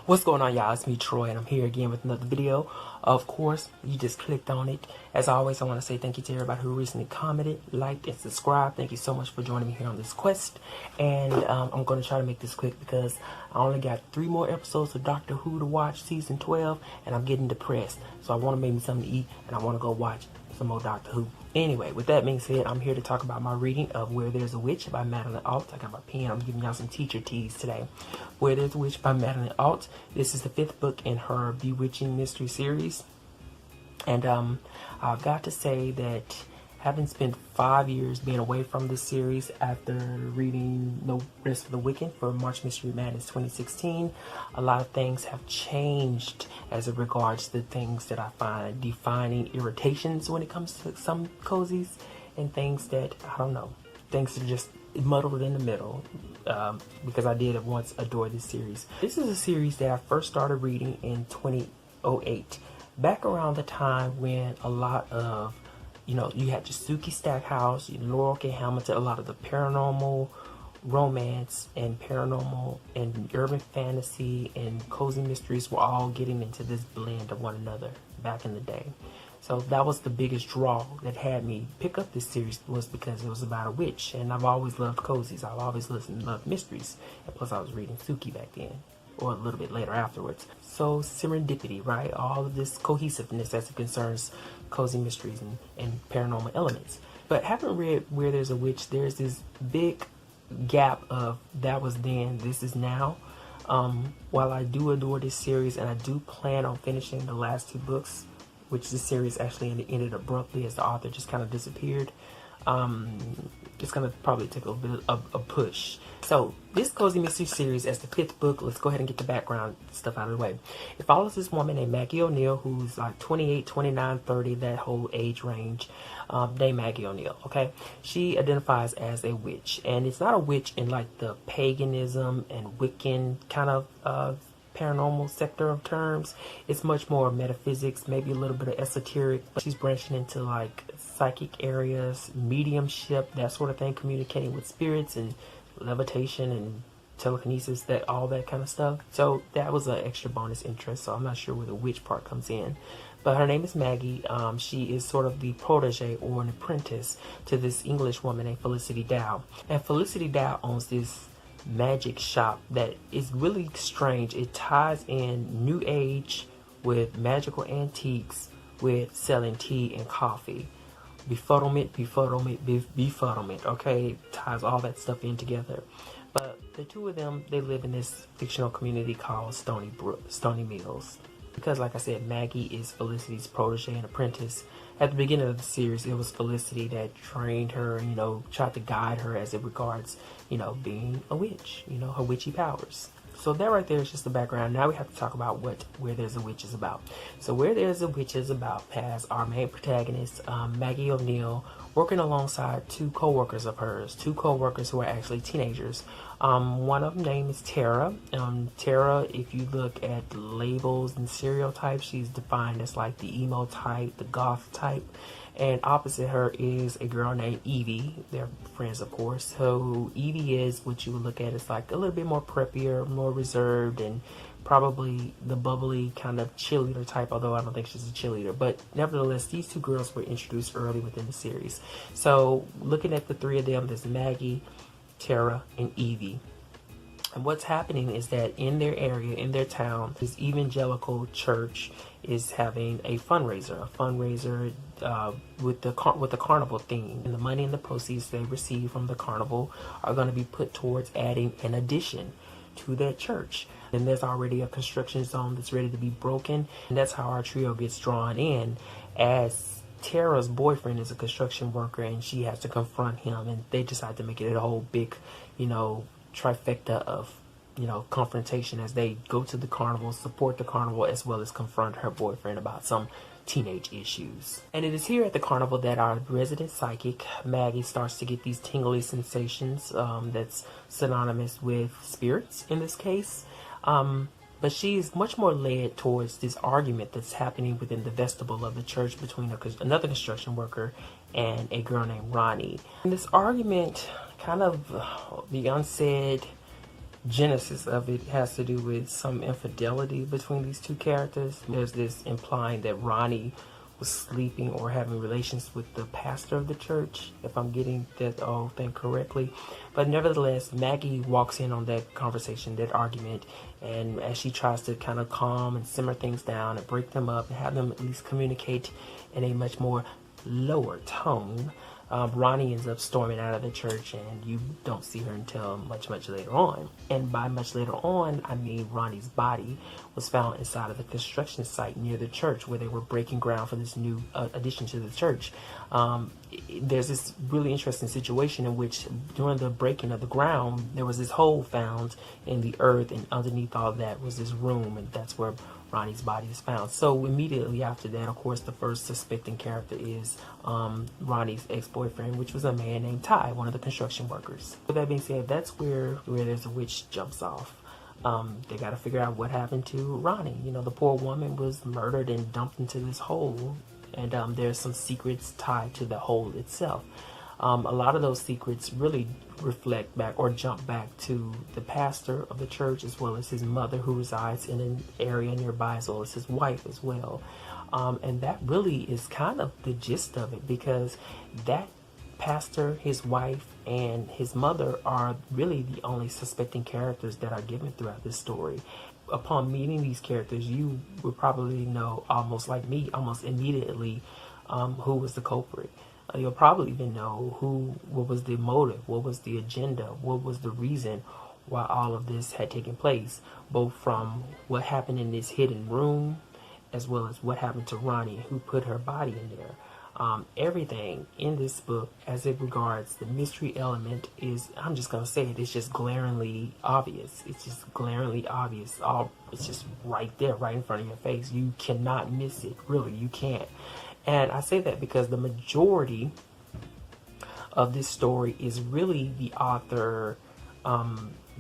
What's going on, y'all? It's me, Troy, and I'm here again with another video. Of course, you just clicked on it. As always, I want to say thank you to everybody who recently commented, liked, and subscribed. Thank you so much for joining me here on this quest. And I'm going to try to make this quick because I only got 3 more episodes of Doctor Who to watch, season 12, and I'm getting depressed. So I want to make me something to eat, and I want to go watch some more Doctor Who. Anyway, with that being said, I'm here to talk about my reading of Where There's a Witch by Madelyn. I got my pen. I'm giving y'all some teacher teas today. Where There's a Witch by Madelyn. This is the 5th book in her Bewitching Mystery series. And I've got to say that having spent 5 years being away from this series after reading The Rest of the Wiccan for March Mystery Madness 2016, a lot of things have changed as it regards to things that I find defining irritations when it comes to some cozies and things that, I don't know, things that are just muddled in the middle, because I did once adore this series. This is a series that I first started reading in 2008, back around the time when a lot of, you know, you had your Suki Stackhouse, your Laurel K. Hamilton, a lot of the paranormal romance and paranormal and urban fantasy and cozy mysteries were all getting into this blend of one another back in the day. So that was the biggest draw that had me pick up this series, was because it was about a witch. And I've always loved cozies. I've always loved mysteries. And plus I was reading Suki back then, or a little bit later afterwards. So serendipity, right? All of this cohesiveness as it concerns cozy mysteries and paranormal elements. But having read Where There's a Witch, there's this big gap of that was then, this is now. While I do adore this series and I do plan on finishing the last 2 books, which the series actually ended abruptly as the author just kind of disappeared, it's going to probably take a little bit of a push. So this cozy mystery series, as the 5th book, let's go ahead and get the background stuff out of the way. It follows this woman named Maggie O'Neill, who's like 28, 29, 30, that whole age range, named Maggie O'Neill, okay? She identifies as a witch, and it's not a witch in like the paganism and Wiccan kind of paranormal sector of terms. It's much more metaphysics, maybe a little bit of esoteric, but she's branching into like psychic areas, mediumship, that sort of thing, communicating with spirits and levitation and telekinesis, that all that kind of stuff. So that was an extra bonus interest, so I'm not sure where the witch part comes in. But her name is Maggie. She is sort of the protege or an apprentice to this English woman named Felicity Dow. And Felicity Dow owns this magic shop that is really strange. It ties in New Age with magical antiques with selling tea and coffee. Befuddlement, okay? It ties all that stuff in together. But the two of them, they live in this fictional community called Stony Mills. Because, like I said, Maggie is Felicity's protege and apprentice. At the beginning of the series, it was Felicity that trained her, you know, tried to guide her as it regards, you know, being a witch, you know, her witchy powers. So that right there is just the background. Now we have to talk about what Where There's a Witch is about. So Where There's a Witch is about has our main protagonist, Maggie O'Neill, working alongside 2 co-workers of hers, 2 co-workers who are actually teenagers. One of them name is Tara. Tara, if you look at the labels and stereotypes, she's defined as like the emo type, the goth type. And opposite her is a girl named Evie. They're friends, of course. So Evie is what you would look at as like a little bit more preppier, more reserved, and probably the bubbly kind of cheerleader type, although I don't think she's a cheerleader. But nevertheless, these 2 girls were introduced early within the series. So looking at the 3 of them, there's Maggie, Tara, and Evie. And what's happening is that in their area, in their town, this evangelical church is having a fundraiser with the carnival theme. And the money and the proceeds they receive from the carnival are going to be put towards adding an addition to that church. And there's already a construction zone that's ready to be broken. And that's how our trio gets drawn in, as Tara's boyfriend is a construction worker and she has to confront him, and they decide to make it a whole big, you know, trifecta of, you know, confrontation as they go to the carnival, support the carnival, as well as confront her boyfriend about some teenage issues. And it is here at the carnival that our resident psychic, Maggie, starts to get these tingly sensations that's synonymous with spirits in this case. But she's much more led towards this argument that's happening within the vestibule of the church between another construction worker and a girl named Ronnie. And this argument, kind of the unsaid genesis of it has to do with some infidelity between these two characters. There's this implying that Ronnie was sleeping or having relations with the pastor of the church, if I'm getting that whole thing correctly. But nevertheless, Maggie walks in on that conversation, that argument, and as she tries to kind of calm and simmer things down and break them up and have them at least communicate in a much more lower tone, Ronnie ends up storming out of the church, and you don't see her until much later on. And by much later on, I mean Ronnie's body was found inside of the construction site near the church where they were breaking ground for this new addition to the church. There's this really interesting situation in which during the breaking of the ground, there was this hole found in the earth, and underneath all that was this room, and that's where Ronnie's body is found. So immediately after that, of course, the first suspecting character is Ronnie's ex-boyfriend, which was a man named Ty, one of the construction workers. With that being said, that's where there's a witch jumps off. They got to figure out what happened to Ronnie. You know, the poor woman was murdered and dumped into this hole, and there's some secrets tied to the hole itself. A lot of those secrets really reflect back or jump back to the pastor of the church, as well as his mother, who resides in an area nearby, as well as his wife as well. And that really is kind of the gist of it, because that pastor, his wife, and his mother are really the only suspecting characters that are given throughout this story. Upon meeting these characters, you would probably know, almost like me, almost immediately, who was the culprit. You'll probably even know what was the motive, what was the agenda, what was the reason why all of this had taken place, both from what happened in this hidden room, as well as what happened to Ronnie, who put her body in there. Everything in this book, as it regards the mystery element, is, I'm just going to say it, it's just glaringly obvious. It's just glaringly obvious. It's just right there, right in front of your face. You cannot miss it. Really, you can't. And I say that because the majority of this story is really the author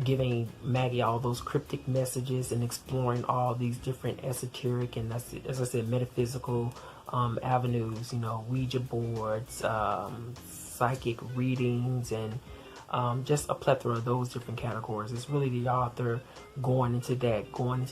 giving Maggie all those cryptic messages and exploring all these different esoteric and, as I said, metaphysical avenues, you know, Ouija boards, psychic readings, and just a plethora of those different categories. It's really the author going into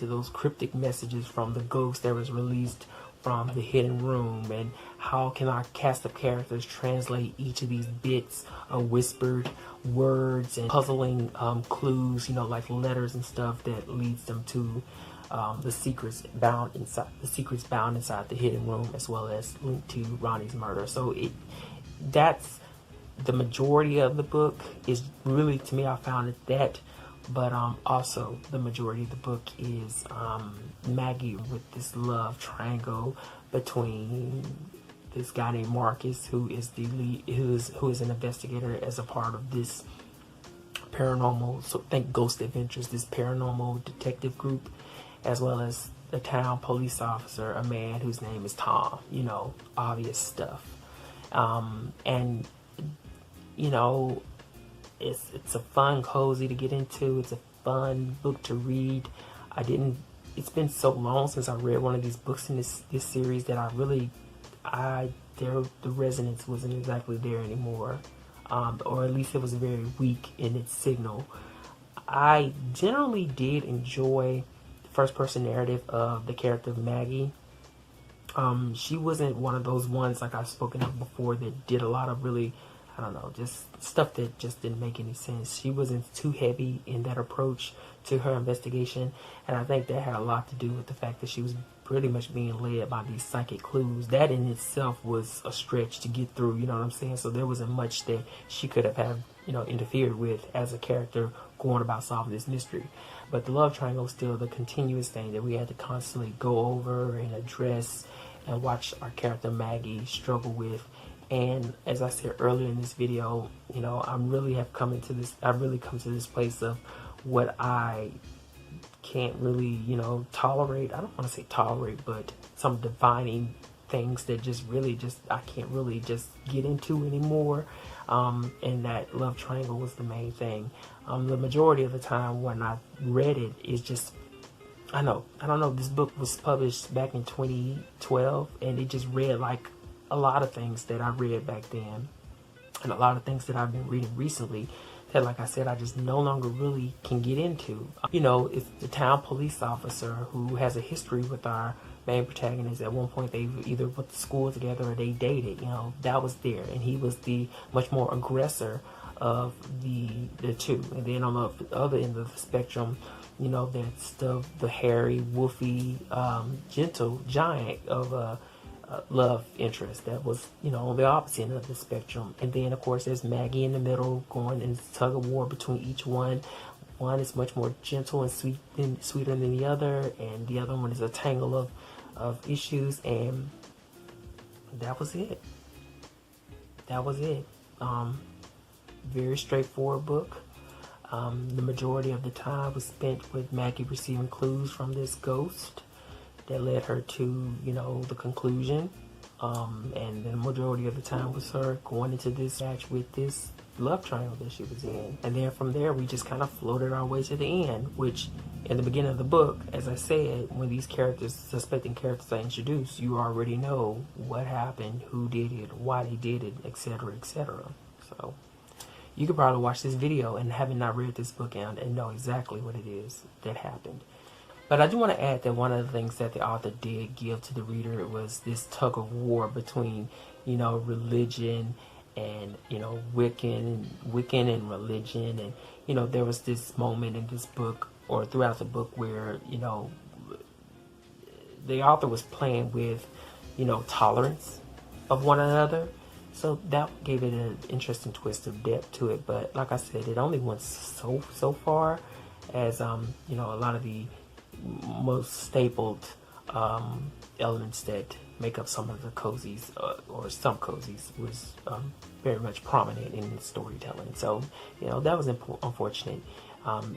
those cryptic messages from the ghost that was released from the hidden room, and how can our cast of characters translate each of these bits of whispered words and puzzling clues, you know, like letters and stuff that leads them to the secrets bound inside the hidden room, as well as linked to Ronnie's murder. So that's the majority of the book. Is really, to me, I found it that. But also the majority of the book is Maggie with this love triangle between this guy named Marcus, who is the lead, who is an investigator as a part of this paranormal, so think Ghost Adventures, this paranormal detective group, as well as the town police officer, a man whose name is Tom. You know, obvious stuff. And you know, it's a fun, cozy to get into. It's a fun book to read. It's been so long since I read one of these books in this series that the resonance wasn't exactly there anymore. Or at least it was very weak in its signal. I generally did enjoy the first person narrative of the character of Maggie. She wasn't one of those ones, like I've spoken of before, that did a lot of really, I don't know, just stuff that just didn't make any sense. She wasn't too heavy in that approach to her investigation, and I think that had a lot to do with the fact that she was pretty much being led by these psychic clues. That in itself was a stretch to get through, you know what I'm saying? So there wasn't much that she could have interfered with as a character going about solving this mystery. But the love triangle is still the continuous thing that we had to constantly go over and address and watch our character Maggie struggle with. And as I said earlier in this video, you know, I've really come to this place of what I can't really, you know, tolerate. I don't want to say tolerate, but some defining things that I can't really just get into anymore. And that love triangle was the main thing. The majority of the time when I read it is just, I don't know, this book was published back in 2012, and it just read like a lot of things that I read back then, and a lot of things that I've been reading recently that, like I said, I just no longer really can get into. You know, it's the town police officer who has a history with our main protagonist. At one point, they either went to school together or they dated. You know, that was there, and he was the much more aggressor of the two. And then on the other end of the spectrum, you know, that's the hairy, woofy, gentle giant of a love interest that was, you know, on the opposite end of the spectrum. And then, of course, there's Maggie in the middle, going in tug of war between each one. One is much more gentle and sweeter than the other, and the other one is a tangle of issues. And that was it. That was it. Very straightforward book. The majority of the time was spent with Maggie receiving clues from this ghost that led her to, you know, the conclusion. And the majority of the time was her going into this match with this love triangle that she was in. And then from there, we just kind of floated our way to the end, which in the beginning of the book, as I said, when these suspecting characters are introduced, you already know what happened, who did it, why they did it, etc., etc. So you could probably watch this video and having not read this book and know exactly what it is that happened. But I do want to add that one of the things that the author did give to the reader was this tug of war between, you know, religion and, you know, Wiccan and religion. And, you know, there was this moment in this book or throughout the book where, you know, the author was playing with, you know, tolerance of one another. So that gave it an interesting twist of depth to it. But like I said, it only went so far, as you know, a lot of the most stapled elements that make up some of the cozies or some cozies was very much prominent in the storytelling. So, you know, that was unfortunate.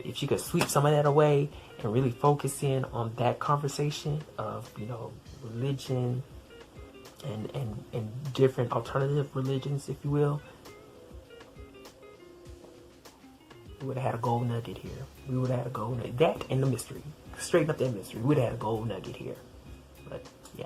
If you could sweep some of that away and really focus in on that conversation of, you know, religion and different alternative religions, if you will, we would have had a gold nugget here. We would have had a gold nugget. That and the mystery. Straighten up that mystery. We would have had a gold nugget here. But, yeah.